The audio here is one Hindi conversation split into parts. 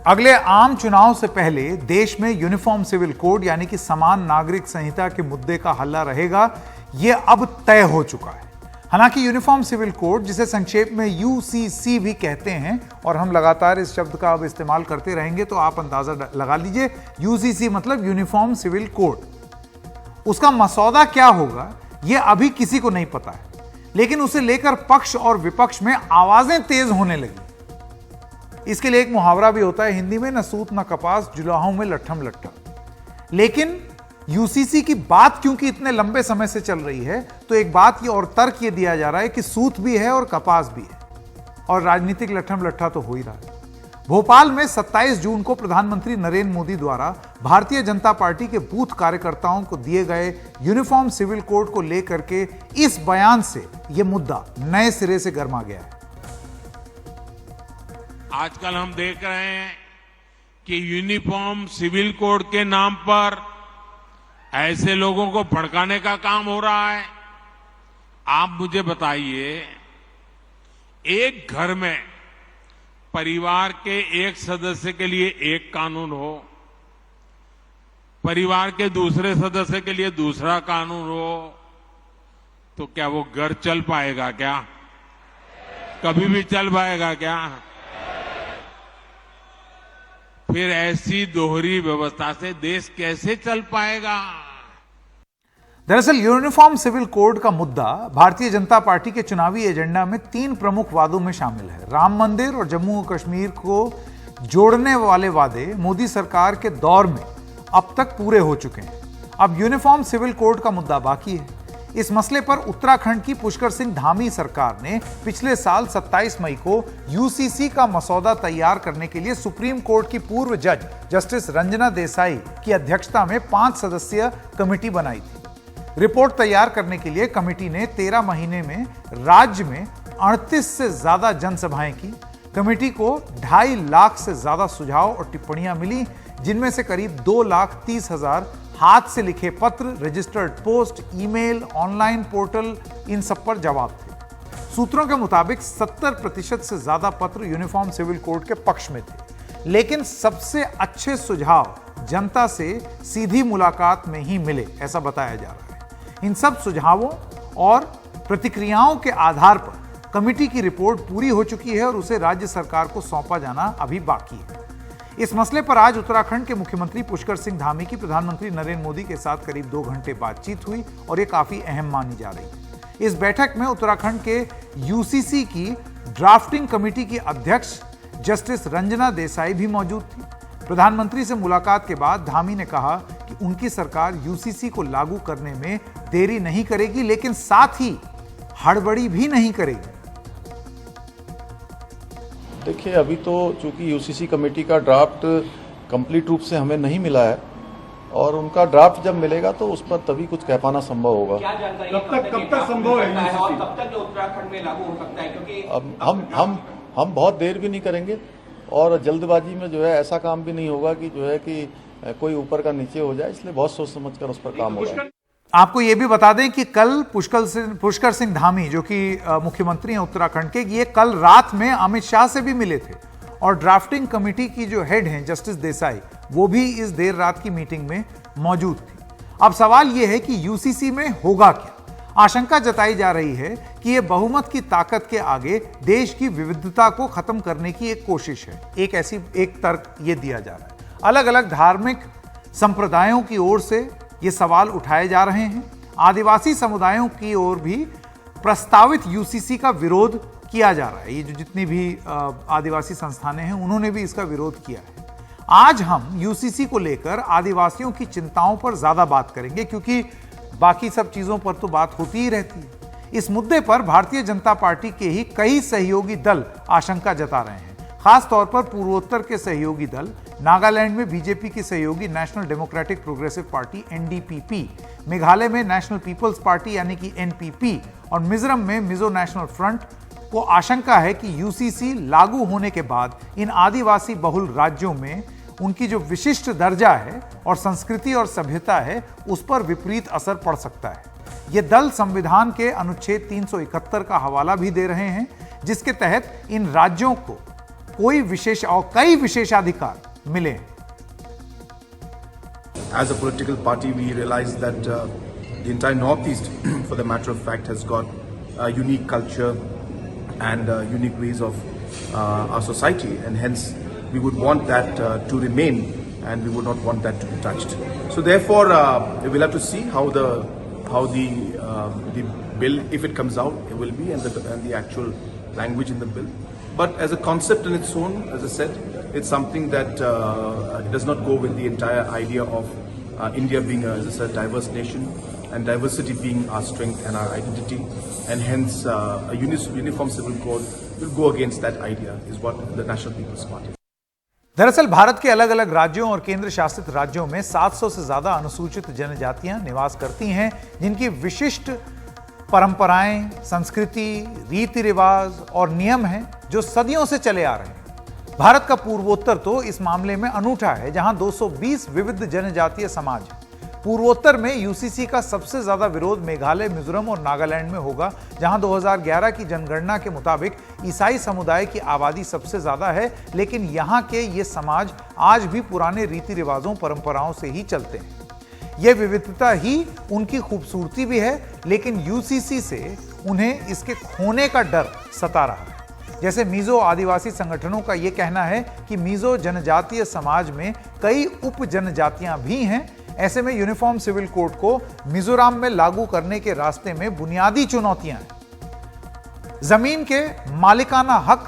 अगले आम चुनाव से पहले देश में यूनिफॉर्म सिविल कोड यानी कि समान नागरिक संहिता के मुद्दे का हल्ला रहेगा, यह अब तय हो चुका है। हालांकि यूनिफॉर्म सिविल कोड, जिसे संक्षेप में यूसीसी भी कहते हैं, और हम लगातार इस शब्द का अब इस्तेमाल करते रहेंगे तो आप अंदाजा लगा लीजिए, यूसीसी मतलब यूनिफॉर्म सिविल कोड। उसका मसौदा क्या होगा यह अभी किसी को नहीं पता है, लेकिन उसे लेकर पक्ष और विपक्ष में आवाजें तेज होने लगी। इसके लिए एक मुहावरा भी होता है हिंदी में, न सूत न कपास, जुलाहों में लट्ठम लट्ठा। लेकिन यूसीसी की बात क्योंकि इतने लंबे समय से चल रही है, तो एक बात ये और तर्क ये दिया जा रहा है कि सूत भी है और कपास भी है, और राजनीतिक लट्ठम लट्ठा तो हो ही रहा है। भोपाल में 27 जून को प्रधानमंत्री नरेंद्र मोदी द्वारा भारतीय जनता पार्टी के बूथ कार्यकर्ताओं को दिए गए यूनिफॉर्म सिविल कोड को लेकर के इस बयान से यह मुद्दा नए सिरे से गर्मा गया है। आजकल हम देख रहे हैं कि यूनिफॉर्म सिविल कोड के नाम पर ऐसे लोगों को भड़काने का काम हो रहा है। आप मुझे बताइए, एक घर में परिवार के एक सदस्य के लिए एक कानून हो, परिवार के दूसरे सदस्य के लिए दूसरा कानून हो, तो क्या वो घर चल पाएगा? क्या कभी भी चल पाएगा क्या? फिर ऐसी दोहरी व्यवस्था से देश कैसे चल पाएगा? दरअसल यूनिफॉर्म सिविल कोड का मुद्दा भारतीय जनता पार्टी के चुनावी एजेंडा में 3 प्रमुख वादों में शामिल है। राम मंदिर और जम्मू और कश्मीर को जोड़ने वाले वादे मोदी सरकार के दौर में अब तक पूरे हो चुके हैं। अब यूनिफॉर्म सिविल कोड का मुद्दा बाकी है। इस मसले पर उत्तराखंड की पुष्कर सिंह धामी सरकार ने पिछले साल 27 मई को यूसीसी का मसौदा तैयार करने के लिए सुप्रीम कोर्ट की पूर्व जज जस्टिस रंजना देसाई की अध्यक्षता में 5 सदस्यीय कमेटी बनाई थी। रिपोर्ट तैयार करने के लिए कमेटी ने 13 महीने में राज्य में 38 से ज्यादा जनसभाएं की। कमेटी को 2.5 लाख से ज्यादा सुझाव और टिप्पणियां मिली, जिनमें से करीब 2,30,000 हाथ से लिखे पत्र, registered post, email, online portal, इन सब पर जवाब थे। सूत्रों के मुताबिक 70% से ज्यादा पत्र यूनिफॉर्म सिविल कोड के पक्ष में थे, लेकिन सबसे अच्छे सुझाव जनता से सीधी मुलाकात में ही मिले, ऐसा बताया जा रहा है। इन सब सुझावों और प्रतिक्रियाओं के आधार पर कमेटी की रिपोर्ट पूरी हो चुकी है और उसे राज्य सरकार को सौंपा जाना अभी बाकी है। इस मसले पर आज उत्तराखंड के मुख्यमंत्री पुष्कर सिंह धामी की प्रधानमंत्री नरेंद्र मोदी के साथ करीब 2 घंटे बातचीत हुई और यह काफी अहम मानी जा रही है। इस बैठक में उत्तराखंड के यूसीसी की ड्राफ्टिंग कमेटी की अध्यक्ष जस्टिस रंजना देसाई भी मौजूद थी। प्रधानमंत्री से मुलाकात के बाद धामी ने कहा कि उनकी सरकार यूसीसी को लागू करने में देरी नहीं करेगी, लेकिन साथ ही हड़बड़ी भी नहीं करेगी। देखिए, अभी तो चूंकि यूसीसी कमेटी का ड्राफ्ट कंप्लीट रूप से हमें नहीं मिला है, और उनका ड्राफ्ट जब मिलेगा तो उस पर तभी कुछ कह पाना संभव होगा। क्या जानकारी कब तक संभव है और कब तक उत्तराखंड में लागू हो सकता है? क्योंकि अब हम बहुत देर भी नहीं करेंगे और जल्दबाजी में जो है ऐसा काम भी नहीं होगा कि जो है कि कोई ऊपर का नीचे हो जाए, इसलिए बहुत सोच समझकर उस पर काम होगा। आपको यह भी बता दें कि कल पुष्कर सिंह धामी, जो कि मुख्यमंत्री हैं उत्तराखंड के, ये कल रात में अमित शाह से भी मिले थे, और ड्राफ्टिंग कमेटी की जो हेड हैं जस्टिस देसाई, वो भी इस देर रात की मीटिंग में मौजूद थी। अब सवाल यह है कि यूसीसी में होगा क्या? आशंका जताई जा रही है कि यह बहुमत की ताकत के आगे देश की विविधता को खत्म करने की एक कोशिश है। एक तर्क यह दिया जा रहा है। अलग अलग धार्मिक संप्रदायों की ओर से ये सवाल उठाए जा रहे हैं। आदिवासी समुदायों की ओर भी प्रस्तावित यूसीसी का विरोध किया जा रहा है। ये जो जितनी भी आदिवासी संस्थानें हैं, उन्होंने भी इसका विरोध किया है। आज हम यूसीसी को लेकर आदिवासियों की चिंताओं पर ज्यादा बात करेंगे, क्योंकि बाकी सब चीजों पर तो बात होती ही रहती है। इस मुद्दे पर भारतीय जनता पार्टी के ही कई सहयोगी दल आशंका जता रहे हैं। खास तौर पर पूर्वोत्तर के सहयोगी दल, नागालैंड में बीजेपी की सहयोगी national democratic progressive party NDPP, Meghalaya में नेशनल पीपल्स पार्टी यानी कि एनपीपी, और मिजोरम में मिजो नेशनल फ्रंट को आशंका है कि यूसीसी लागू होने के बाद इन आदिवासी बहुल राज्यों में उनकी जो विशिष्ट दर्जा है और संस्कृति और सभ्यता है, उस पर विपरीत असर पड़ सकता है। ये दल संविधान के अनुच्छेद 371 का हवाला भी दे रहे हैं, जिसके तहत इन राज्यों को कई विशेषाधिकार मिले हैं। As a political party, we realize that the entire Northeast, for the matter of fact, has got a unique culture and unique ways of our society, and hence we would want that to remain, and we would not want that to be touched. So therefore, we'll have to see how the bill, if it comes out, it will be, and the actual language in the bill. But as a concept in its own, as I said, it's something that does not go with the entire idea of India being as a diverse nation, and diversity being our strength and our identity, and hence a uniform civil code will go against that idea, is what the National People's Party. दरअसल भारत के अलग अलग राज्यों और केंद्र शासित राज्यों में 700 से ज्यादा अनुसूचित जनजातियां निवास करती हैं, जिनकी विशिष्ट परंपराएं, संस्कृति, रीति रिवाज और नियम हैं जो सदियों से चले आ रहे हैं। भारत का पूर्वोत्तर तो इस मामले में अनूठा है, जहां 220 विविध जनजातीय समाज हैं। पूर्वोत्तर में यूसीसी का सबसे ज्यादा विरोध मेघालय, मिजोरम और नागालैंड में होगा, जहां 2011 की जनगणना के मुताबिक ईसाई समुदाय की आबादी सबसे ज्यादा है, लेकिन यहां के ये समाज आज भी पुराने रीति रिवाजों, परंपराओं से ही चलते हैं। यह विविधता ही उनकी खूबसूरती भी है, लेकिन यूसीसी से उन्हें इसके खोने का डर सता रहा है। जैसे मिजो आदिवासी संगठनों का यह कहना है कि मिजो जनजातीय समाज में कई उप जनजातियां भी हैं। ऐसे में यूनिफॉर्म सिविल कोड को मिजोरम में लागू करने के रास्ते में बुनियादी चुनौतियां हैं। जमीन के मालिकाना हक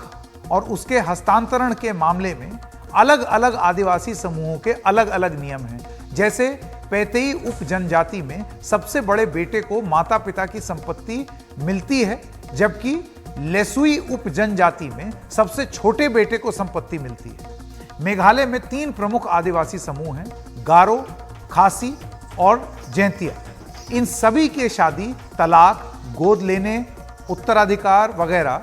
और उसके हस्तांतरण के मामले में अलग अलग आदिवासी समूहों के अलग अलग नियम हैं। जैसे पैतेई उप जनजाति में सबसे बड़े बेटे को माता पिता की संपत्ति मिलती है, जबकि लेसुई उप जनजाति में सबसे छोटे बेटे को संपत्ति मिलती है। मेघालय में 3 प्रमुख आदिवासी समूह हैं, गारो, खासी और जैंतिया। इन सभी के शादी, तलाक, गोद लेने, उत्तराधिकार वगैरह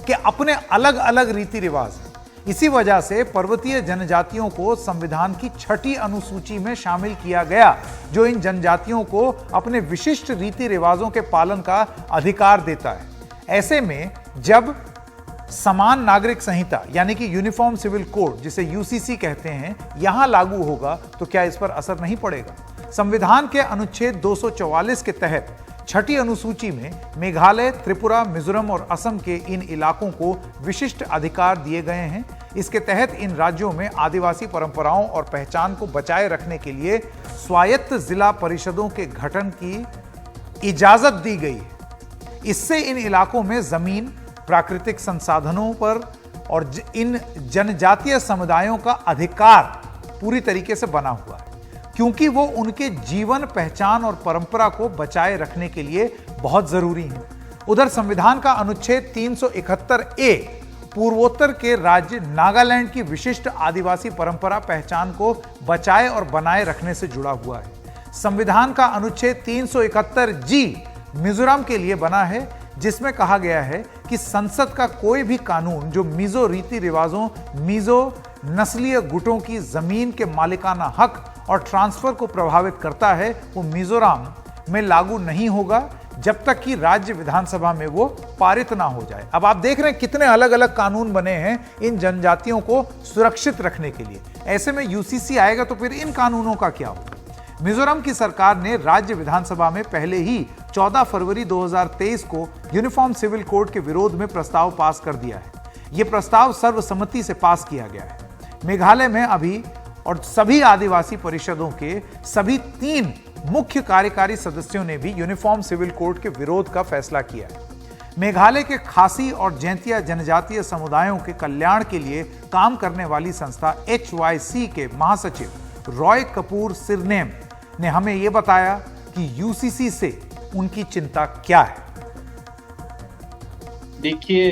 के अपने अलग अलग रीति रिवाज हैं। इसी वजह से पर्वतीय जनजातियों को संविधान की 6ठी अनुसूची में शामिल किया गया, जो इन जनजातियों को अपने विशिष्ट रीति रिवाजों के पालन का अधिकार देता है। ऐसे में जब समान नागरिक संहिता यानी कि यूनिफॉर्म सिविल कोड, जिसे यूसीसी कहते हैं, यहां लागू होगा तो क्या इस पर असर नहीं पड़ेगा? संविधान के अनुच्छेद 244 के तहत 6ठी अनुसूची में मेघालय, त्रिपुरा, मिजोरम और असम के इन इलाकों को विशिष्ट अधिकार दिए गए हैं। इसके तहत इन राज्यों में आदिवासी परंपराओं और पहचान को बचाए रखने के लिए स्वायत्त जिला परिषदों के गठन की इजाजत दी गई है। इससे इन इलाकों में जमीन, प्राकृतिक संसाधनों पर और इन जनजातीय समुदायों का अधिकार पूरी तरीके से बना हुआ है, क्योंकि वो उनके जीवन, पहचान और परंपरा को बचाए रखने के लिए बहुत जरूरी है। उधर संविधान का अनुच्छेद 371A पूर्वोत्तर के राज्य नागालैंड की विशिष्ट आदिवासी परंपरा, पहचान को बचाए और बनाए रखने से जुड़ा हुआ है। संविधान का अनुच्छेद 371G मिजोरम के लिए बना है, जिसमें कहा गया है कि संसद का कोई भी कानून जो मिजो रीति रिवाजों, मिजो नस्लीय गुटों की जमीन के मालिकाना हक और ट्रांसफर को प्रभावित करता है, वो मिजोरम में लागू नहीं होगा जब तक कि राज्य विधानसभा में वो पारित ना हो जाए। अब आप देख रहे हैं कितने अलग अलग कानून बने हैं इन जनजातियों को सुरक्षित रखने के लिए। ऐसे में यूसीसी आएगा तो फिर इन कानूनों का क्या होगा? मिजोरम की सरकार ने राज्य विधानसभा में पहले ही 14 फरवरी 2023 को यूनिफॉर्म सिविल कोड के विरोध में प्रस्ताव पास कर दिया है। यह प्रस्ताव सर्वसम्मति से पास किया गया है। मेघालय में अभी और सभी आदिवासी परिषदों के सभी 3 मुख्य कार्यकारी सदस्यों ने भी यूनिफॉर्म सिविल कोड के विरोध का फैसला किया है। मेघालय के खासी और जैंतिया जनजातीय समुदायों के कल्याण के लिए काम करने वाली संस्था HYC के महासचिव रॉय कपूर सिरनेम ने हमें यह बताया कि यूसीसी से उनकी चिंता क्या है। देखिए,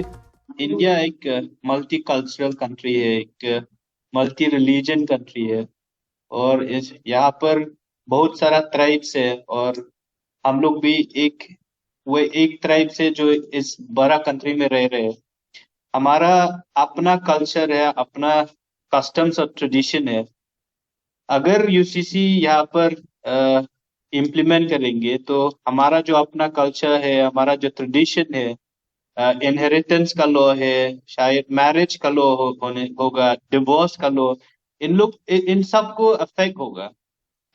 इंडिया एक मल्टी कल्चरल कंट्री है, एक मल्टी रिलीजन कंट्री है, और इस यहाँ पर बहुत सारा ट्राइब्स है, और हम लोग भी एक ट्राइब से जो इस बड़ा कंट्री में रह रहे हैं। हमारा अपना कल्चर है, अपना कस्टम्स और ट्रेडिशन है। अगर यूसीसी यहाँ पर इम्प्लीमेंट करेंगे तो हमारा जो अपना कल्चर है, हमारा जो ट्रेडिशन है, इनहेरिटेंस का लॉ है, शायद मैरिज का लॉ होगा, डिवोर्स का लॉ, इन सब को अफेक्ट होगा।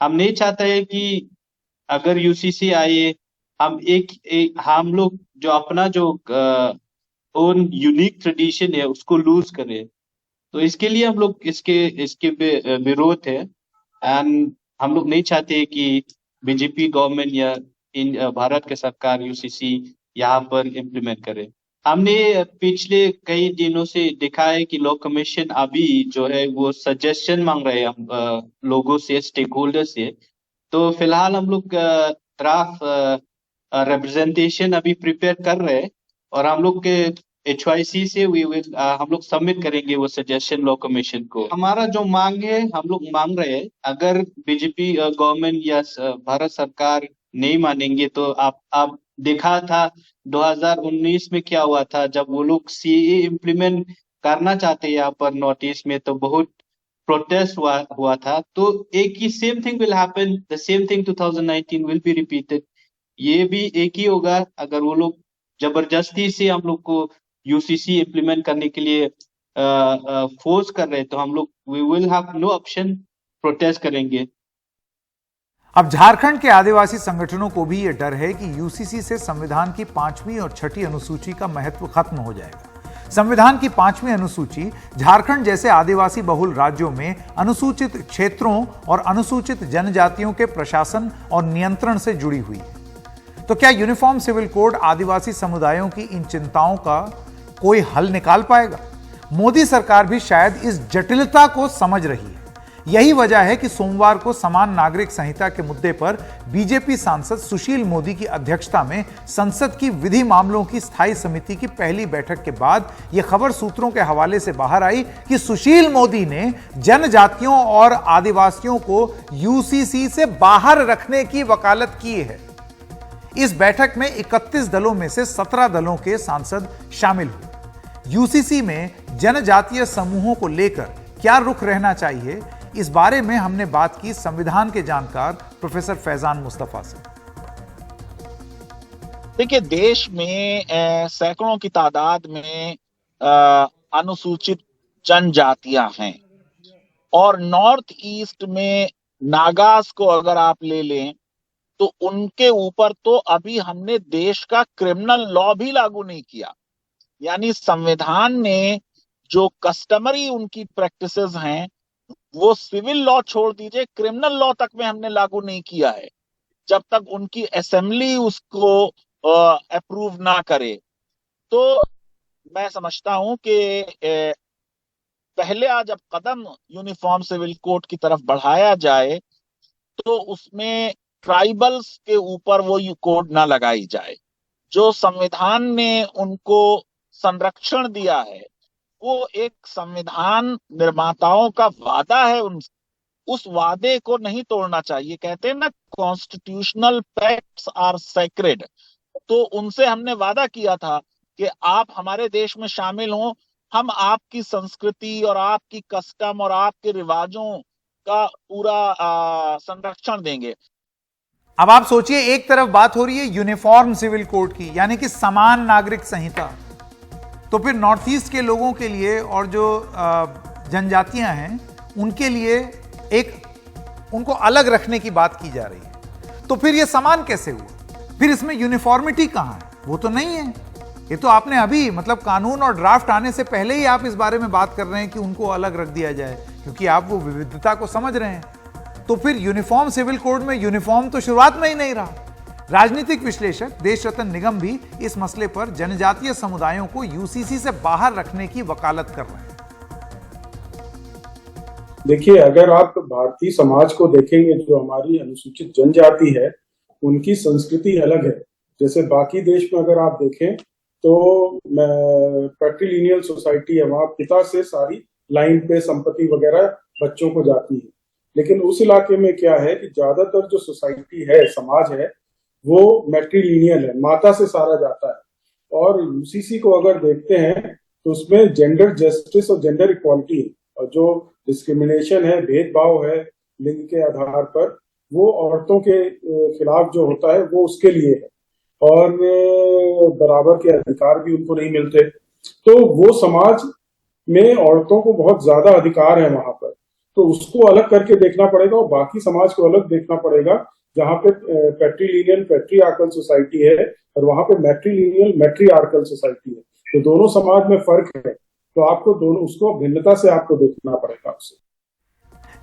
हम नहीं चाहते हैं कि अगर यूसीसी आए, हम लोग जो अपना जो ओन यूनिक ट्रेडिशन है उसको लूज करें। तो इसके लिए हम लोग इसके विरोध है। एंड हम लोग नहीं चाहते कि बीजेपी गवर्नमेंट या भारत के सरकार यूसीसी यहाँ पर इम्प्लीमेंट करे। हमने पिछले कई दिनों से देखा है कि लॉ कमीशन अभी जो है वो सजेशन मांग रहे हैं लोगों से, स्टेक होल्डर से। तो फिलहाल हम लोग ड्राफ्ट रिप्रेजेंटेशन अभी प्रिपेयर कर रहे हैं और हम लोग के HYC से हम लोग सबमिट करेंगे वो सजेशन लॉ कमीशन को। हमारा जो मांग है, हम लोग मांग रहे हैं अगर बीजेपी गवर्नमेंट या भारत सरकार नहीं मानेंगे तो आप देखा था 2019 में क्या हुआ था, जब वो लोग CAA इम्प्लीमेंट करना चाहते हैं यहाँ पर नॉर्थ ईस्ट में, तो बहुत प्रोटेस्ट हुआ था। तो एक ही same thing will happen, the same thing 2019 will be repeated. ये भी एक ही होगा अगर वो लोग जबरदस्ती से हम लोग को यूसीसी इम्प्लीमेंट करने के लिए फोर्स कर रहे हैं, तो हम लोग we will have no option, protest करेंगे। अब झारखंड के आदिवासी संगठनों को भी यह डर है कि यूसीसी से संविधान की 5वीं और 6ठी अनुसूची का महत्व खत्म हो जाएगा। संविधान की 5वीं अनुसूची झारखंड जैसे आदिवासी बहुल राज्यों में अनुसूचित क्षेत्रों और अनुसूचित जनजातियों के प्रशासन और नियंत्रण से जुड़ी हुई है। तो क्या यूनिफॉर्म सिविल कोड आदिवासी समुदायों की इन चिंताओं का कोई हल निकाल पाएगा? मोदी सरकार भी शायद इस जटिलता को समझ रही है। यही वजह है कि सोमवार को समान नागरिक संहिता के मुद्दे पर बीजेपी सांसद सुशील मोदी की अध्यक्षता में संसद की विधि मामलों की स्थायी समिति की पहली बैठक के बाद यह खबर सूत्रों के हवाले से बाहर आई कि सुशील मोदी ने जनजातियों और आदिवासियों को यूसीसी से बाहर रखने की वकालत की है। इस बैठक में 31 दलों में से 17 दलों के सांसद शामिल हुए। यूसीसी में जनजातीय समूहों को लेकर क्या रुख रहना चाहिए, इस बारे में हमने बात की संविधान के जानकार प्रोफेसर फैजान मुस्तफा से। देखिए, देश में सैकड़ों की तादाद में अनुसूचित जनजातियां हैं और नॉर्थ ईस्ट में नागास को अगर आप ले लें तो उनके ऊपर तो अभी हमने देश का क्रिमिनल लॉ भी लागू नहीं किया। यानी संविधान ने जो कस्टमरी उनकी प्रैक्टिसेस हैं वो सिविल लॉ छोड़ दीजिए, क्रिमिनल लॉ तक में हमने लागू नहीं किया है जब तक उनकी असेंबली उसको अप्रूव ना करे। तो मैं समझता हूं कि पहले आज जब कदम यूनिफॉर्म सिविल कोड की तरफ बढ़ाया जाए तो उसमें ट्राइबल्स के ऊपर वो कोड ना लगाई जाए। जो संविधान ने उनको संरक्षण दिया है वो एक संविधान निर्माताओं का वादा है, उस वादे को नहीं तोड़ना चाहिए। कहते हैं ना, कॉन्स्टिट्यूशनल पैक्ट्स आर सेक्रेड। तो उनसे हमने वादा किया था कि आप हमारे देश में शामिल हों, हम आपकी संस्कृति और आपकी कस्टम और आपके रिवाजों का पूरा संरक्षण देंगे। अब आप सोचिए, एक तरफ बात हो रही है यूनिफॉर्म सिविल कोड की, यानी कि समान नागरिक संहिता, तो फिर नॉर्थ ईस्ट के लोगों के लिए और जो जनजातियां हैं उनके लिए उनको अलग रखने की बात की जा रही है। तो फिर ये समान कैसे हुआ? फिर इसमें यूनिफॉर्मिटी कहां है? वो तो नहीं है। ये तो आपने अभी कानून और ड्राफ्ट आने से पहले ही आप इस बारे में बात कर रहे हैं कि उनको अलग रख दिया जाए, क्योंकि आप वो विविधता को समझ रहे हैं। तो फिर यूनिफॉर्म सिविल कोड में यूनिफॉर्म तो शुरुआत में ही नहीं रहा। राजनीतिक विश्लेषक देशरत्न निगम भी इस मसले पर जनजातीय समुदायों को यूसीसी से बाहर रखने की वकालत कर रहे हैं। देखिए, अगर आप भारतीय समाज को देखेंगे, जो हमारी अनुसूचित जनजाति है उनकी संस्कृति अलग है। जैसे बाकी देश में अगर आप देखें तो पैट्रिलिनियल सोसाइटी है, वहां पिता से सारी लाइन पे संपत्ति वगैरह बच्चों को जाती है। लेकिन उस इलाके में क्या है कि ज्यादातर जो सोसाइटी है, समाज है, वो मैट्रिलिनियल है, माता से सारा जाता है। और यूसीसी को अगर देखते हैं तो उसमें जेंडर जस्टिस और जेंडर इक्वालिटी है, और जो डिस्क्रिमिनेशन है, भेदभाव है लिंग के आधार पर, वो औरतों के खिलाफ जो होता है वो उसके लिए है। और बराबर के अधिकार भी उनको नहीं मिलते। तो वो समाज में औरतों को बहुत ज्यादा अधिकार है वहां पर, तो उसको अलग करके देखना पड़ेगा और बाकी समाज को अलग देखना पड़ेगा, जहां पे पैट्रीलिनियल पैट्रियार्कल सोसाइटी है और वहां पे मैट्रीलिनियल मैट्रियार्कल सोसाइटी है। तो दोनों समाज में फर्क है, तो आपको दोनों उसको भिन्नता से आपको देखना पड़ेगा उसे।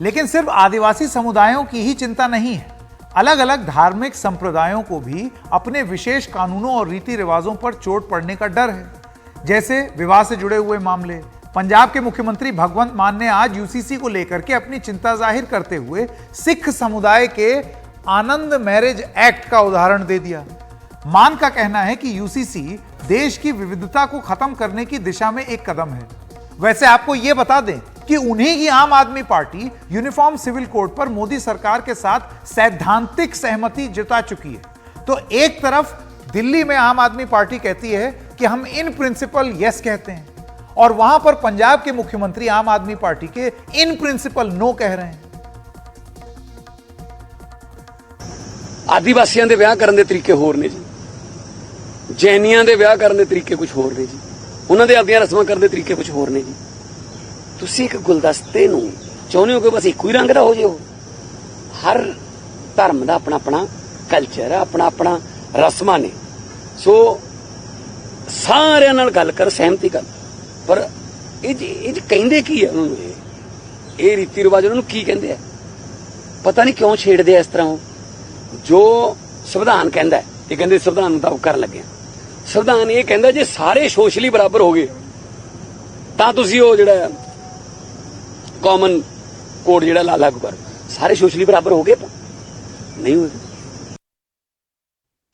लेकिन सिर्फ आदिवासी समुदायों की ही चिंता नहीं है, अलग अलग धार्मिक संप्रदायों को भी अपने विशेष कानूनों और रीति रिवाजों पर चोट पड़ने का डर है। जैसे विवाह से जुड़े हुए मामले, पंजाब के मुख्यमंत्री भगवंत मान ने आज यूसीसी को लेकर के अपनी चिंता जाहिर करते हुए सिख समुदाय के आनंद मैरिज एक्ट का उदाहरण दे दिया। मान का कहना है कि यूसीसी देश की विविधता को खत्म करने की दिशा में एक कदम है। वैसे आपको यह बता दें कि उन्हीं की आम आदमी पार्टी यूनिफॉर्म सिविल कोड पर मोदी सरकार के साथ सैद्धांतिक सहमति जता चुकी है। तो एक तरफ दिल्ली में आम आदमी पार्टी कहती है कि हम इन प्रिंसिपल यस कहते हैं, और वहां पर पंजाब के मुख्यमंत्री आम आदमी पार्टी के इन प्रिंसिपल नो कह रहे हैं। आदिवासियों के विआह करने के तरीके होर ने जी, जैनियां के विआह करने के तरीके कुछ होर ने जी, उन्होंने आपदियां रस्मां करने के तरीके कुछ होर ने जी। तुसीं एक गुलदस्ते नूं चाहुंदे हो कि बस इक्को ही रंग दा हो जे, हर धर्म का अपना अपना कल्चर है, अपना अपना रस्मां ने। सो सारिਆਂ ਨਾਲ गल कर सहमति कर, पर ਇਹ ਕਹਿੰਦੇ ਕੀ ਹੈ ਉਹਨਾਂ ਨੂੰ, ਇਹ ਰੀਤੀ ਰਿਵਾਜ ਉਹਨਾਂ ਨੂੰ ਕੀ ਕਹਿੰਦੇ ਆ, ਪਤਾ ਨਹੀਂ ਕਿਉਂ ਛੇੜਦੇ ਆ ਇਸ ਤਰ੍ਹਾਂ। ਜੋ ਸੰਵਿਧਾਨ ਕਹਿੰਦਾ ਹੈ, ਇਹ ਕਹਿੰਦੇ ਸੰਵਿਧਾਨ ਮੁਤਾਬਕ ਕਰਨ ਲੱਗੇ। ਸੰਵਿਧਾਨ ਇਹ ਕਹਿੰਦਾ ਜੇ ਸਾਰੇ ਸੋਸ਼ਲੀ ਬਰਾਬਰ ਹੋ ਗਏ ਤਾਂ ਤੁਸੀਂ ਉਹ ਜਿਹੜਾ ਕਾਮਨ ਕੋਡ ਜਿਹੜਾ ਲਾਗੂ ਕਰੋ। सारे सोशली बराबर हो गए नहीं हुए।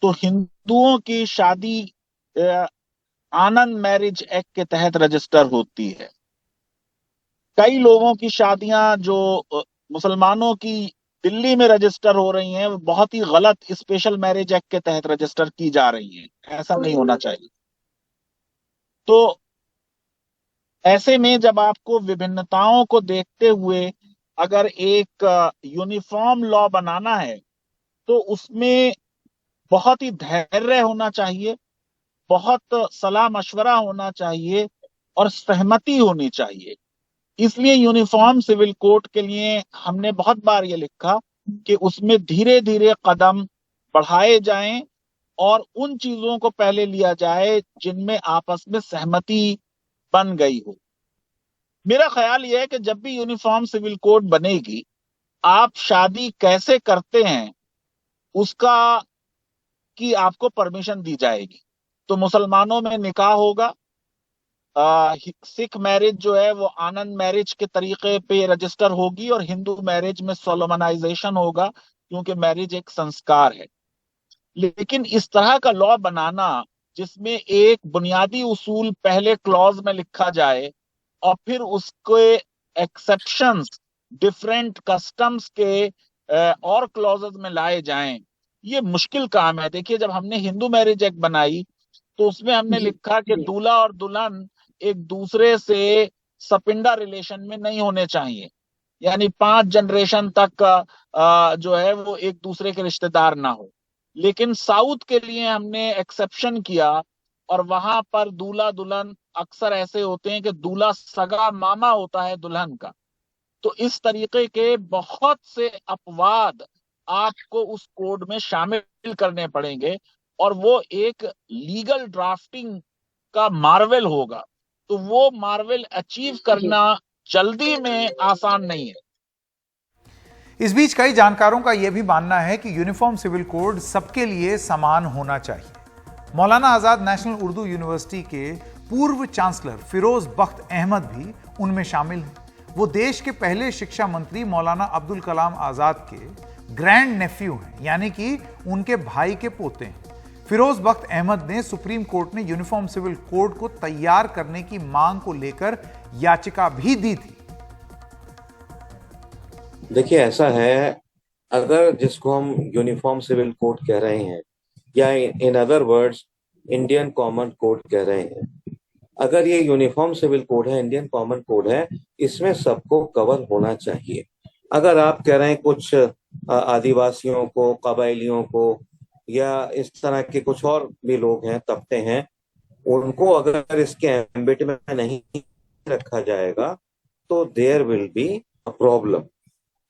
तो हिंदुओं की शादी आनंद मैरिज एक्ट के तहत रजिस्टर होती है। कई लोगों की शादियां जो मुसलमानों की दिल्ली में रजिस्टर हो रही हैं, वो बहुत ही गलत स्पेशल मैरिज एक्ट के तहत रजिस्टर की जा रही हैं। ऐसा नहीं होना चाहिए। तो ऐसे में जब आपको विभिन्नताओं को देखते हुए अगर एक यूनिफॉर्म लॉ बनाना है, तो उसमें बहुत ही धैर्य होना चाहिए, बहुत सलाह मशवरा होना चाहिए और सहमति होनी चाहिए। इसलिए यूनिफॉर्म सिविल कोड के लिए हमने बहुत बार ये लिखा कि उसमें धीरे धीरे कदम बढ़ाए जाएं और उन चीजों को पहले लिया जाए जिनमें आपस में सहमति बन गई हो। मेरा ख्याल यह है कि जब भी यूनिफॉर्म सिविल कोड बनेगी, आप शादी कैसे करते हैं उसका की आपको परमिशन दी जाएगी। तो मुसलमानों में निकाह होगा, सिख मैरिज जो है वो आनंद मैरिज के तरीके पे रजिस्टर होगी, और हिंदू मैरिज में सोलोमनाइजेशन होगा, क्योंकि मैरिज एक संस्कार है। लेकिन इस तरह का लॉ बनाना जिसमें एक बुनियादी उसूल पहले क्लॉज में लिखा जाए और फिर उसके एक्सेप्शंस डिफरेंट कस्टम्स के और क्लॉजेस में लाए जाएं, ये मुश्किल काम है। देखिए, जब हमने हिंदू मैरिज एक्ट बनाई तो उसमें हमने लिखा कि दूल्हा और दुल्हन एक दूसरे से सपिंडा रिलेशन में नहीं होने चाहिए, यानी 5 जनरेशन तक जो है वो एक दूसरे के रिश्तेदार ना हो। लेकिन साउथ के लिए हमने एक्सेप्शन किया, और वहां पर दूल्हा दुल्हन अक्सर ऐसे होते हैं कि दूल्हा सगा मामा होता है दुल्हन का। तो इस तरीके के बहुत से अपवाद आपको उस कोड में शामिल करने पड़ेंगे, और वो एक लीगल ड्राफ्टिंग का मार्वेल होगा। तो वो मार्वेल अचीव करना जल्दी में आसान नहीं है। इस बीच कई जानकारों का यह भी मानना है कि यूनिफॉर्म सिविल कोड सबके लिए समान होना चाहिए। मौलाना आजाद नेशनल उर्दू यूनिवर्सिटी के पूर्व चांसलर फिरोज बख्त अहमद भी उनमें शामिल हैं। वो देश के पहले शिक्षा मंत्री मौलाना अब्दुल कलाम आजाद के ग्रैंड नेफ्यू हैं, यानी कि उनके भाई के पोते हैं। फिरोज बख्त अहमद ने सुप्रीम कोर्ट में यूनिफॉर्म सिविल कोड को तैयार करने की मांग को लेकर याचिका भी दी थी। देखिए, ऐसा है, अगर जिसको हम यूनिफॉर्म सिविल कोड कह रहे हैं, या in other words Indian common code कह रहे हैं, अगर ये यूनिफॉर्म सिविल कोड है, इंडियन कॉमन कोड है, इसमें सबको कवर होना चाहिए। अगर आप कह रहे हैं कुछ आदिवासियों को, कबायलियों को या इस तरह के कुछ और भी लोग हैं, तबके हैं, उनको अगर इसके एम्बिट में नहीं रखा जाएगा तो there will be a problem.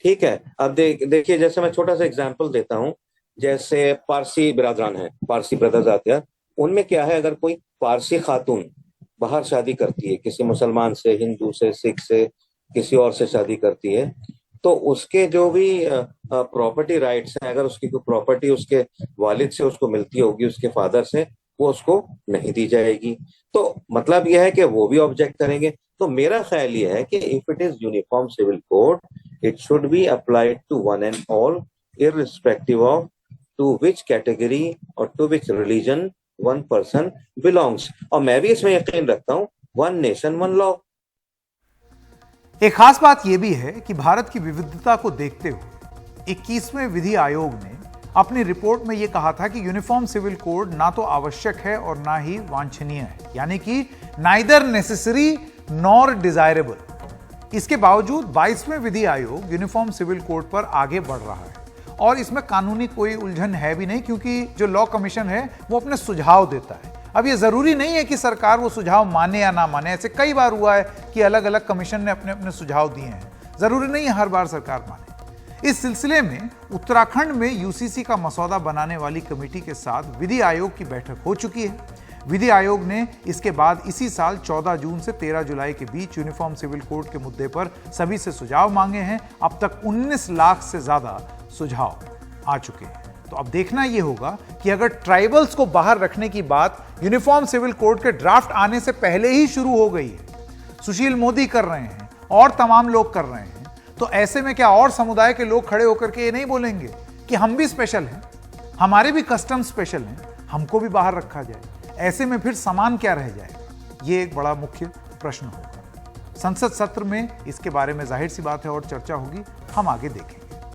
ठीक है, अब देखिए जैसे मैं छोटा सा एग्जांपल देता हूं, जैसे पारसी बिरादरान है, पारसी ब्रदर्स आते हैं, उनमें क्या है, अगर कोई पारसी खातून बाहर शादी करती है, किसी मुसलमान से, हिंदू से, सिख से, किसी और से शादी करती है, तो उसके जो भी प्रॉपर्टी राइट्स हैं, अगर उसकी कोई प्रॉपर्टी उसके वालिद से उसको मिलती होगी, उसके फादर से, वो उसको नहीं दी जाएगी। तो मतलब यह है कि वो भी ऑब्जेक्ट करेंगे। तो मेरा ख्याल ये है कि if it is uniform civil code, it should be applied to one and all, irrespective of to which category or to which religion one person belongs। और मैं भी इसमें यकीन रखता हूं, one nation one law। एक खास बात यह भी है कि भारत की विविधता को देखते हुए 21वें विधि आयोग ने अपनी रिपोर्ट में यह कहा था कि यूनिफॉर्म सिविल कोड ना तो आवश्यक है और ना ही वांछनीय है, यानी कि नाइदर नेसेसरी नॉर डिजायरेबल। इसके बावजूद 22वें विधि आयोग यूनिफॉर्म सिविल कोड पर आगे बढ़ रहा है और इसमें कानूनी कोई उलझन है भी नहीं, क्योंकि जो लॉ कमीशन है वो अपने सुझाव देता है। अब ये जरूरी नहीं है कि सरकार वो सुझाव माने या ना माने, ऐसे कई बार हुआ है कि अलग अलग कमीशन ने अपने अपने सुझाव दिए हैं, जरूरी नहीं है हर बार सरकार माने। इस सिलसिले में उत्तराखंड में यूसीसी का मसौदा बनाने वाली कमेटी के साथ विधि आयोग की बैठक हो चुकी है। विधि आयोग ने इसके बाद इसी साल 14 जून से 13 जुलाई के बीच यूनिफॉर्म सिविल कोड के मुद्दे पर सभी से सुझाव मांगे हैं। अब तक 19 लाख से ज्यादा सुझाव आ चुके हैं। तो अब देखना यह होगा कि अगर ट्राइबल्स को बाहर रखने की बात यूनिफॉर्म सिविल कोड के ड्राफ्ट आने से पहले ही शुरू हो गई है, सुशील मोदी कर रहे हैं और तमाम लोग कर रहे हैं, तो ऐसे में क्या और समुदाय के लोग खड़े होकर के ये नहीं बोलेंगे कि हम भी स्पेशल हैं, हमारे भी कस्टम स्पेशल हैं, हमको भी बाहर रखा जाए? ऐसे में फिर समान क्या रह जाएगा? ये एक बड़ा मुख्य प्रश्न होगा। संसद सत्र में इसके बारे में जाहिर सी बात है और चर्चा होगी, हम आगे देखेंगे।